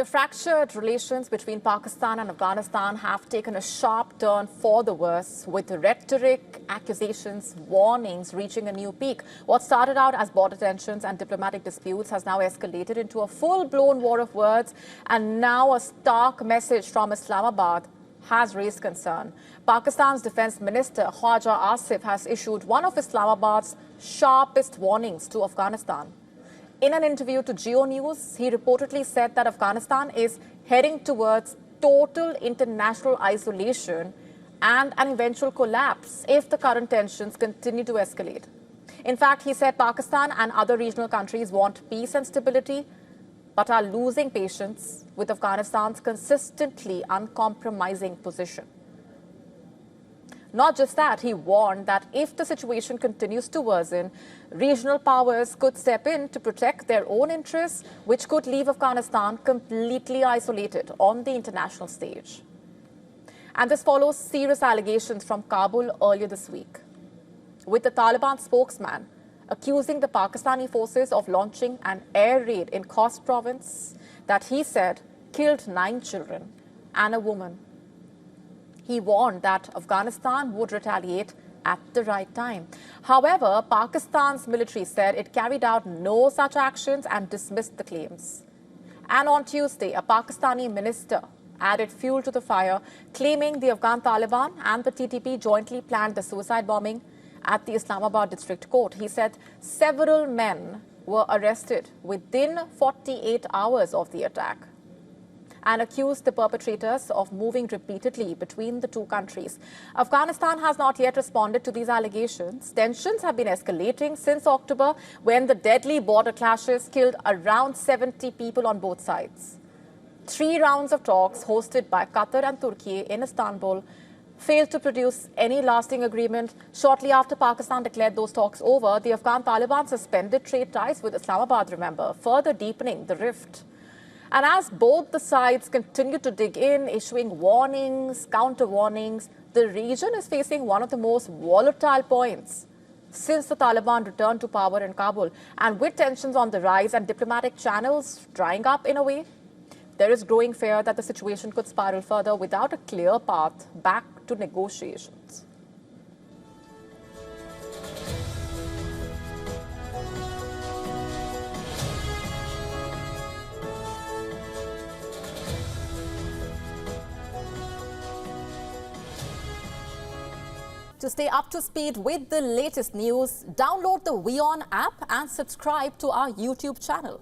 The fractured relations between Pakistan and Afghanistan have taken a sharp turn for the worse, with rhetoric, accusations, warnings reaching a new peak. What started out as border tensions and diplomatic disputes has now escalated into a full-blown war of words, and now a stark message from Islamabad has raised concern. Pakistan's Defence Minister Khwaja Asif has issued one of Islamabad's sharpest warnings to Afghanistan. In an interview to Geo News, he reportedly said that Afghanistan is heading towards total international isolation and an eventual collapse if the current tensions continue to escalate. In fact, he said Pakistan and other regional countries want peace and stability, but are losing patience with Afghanistan's consistently uncompromising position. Not just that, he warned that if the situation continues to worsen, regional powers could step in to protect their own interests, which could leave Afghanistan completely isolated on the international stage. And this follows serious allegations from Kabul earlier this week, with the Taliban spokesman accusing the Pakistani forces of launching an air raid in Khost province that he said killed 9 children and a woman. He warned that Afghanistan would retaliate at the right time. However, Pakistan's military said it carried out no such actions and dismissed the claims. And on Tuesday, a Pakistani minister added fuel to the fire, claiming the Afghan Taliban and the TTP jointly planned the suicide bombing at the Islamabad district court. He said several men were arrested within 48 hours of the attack, and accused the perpetrators of moving repeatedly between the two countries. Afghanistan has not yet responded to these allegations. Tensions have been escalating since October, when the deadly border clashes killed around 70 people on both sides. 3 rounds of talks hosted by Qatar and Turkey in Istanbul failed to produce any lasting agreement. Shortly after Pakistan declared those talks over, the Afghan Taliban suspended trade ties with Islamabad, remember, further deepening the rift. And as both the sides continue to dig in, issuing warnings, counter-warnings, the region is facing one of the most volatile points since the Taliban returned to power in Kabul. And with tensions on the rise and diplomatic channels drying up in a way, there is growing fear that the situation could spiral further without a clear path back to negotiations. To stay up to speed with the latest news, download the WION app and subscribe to our YouTube channel.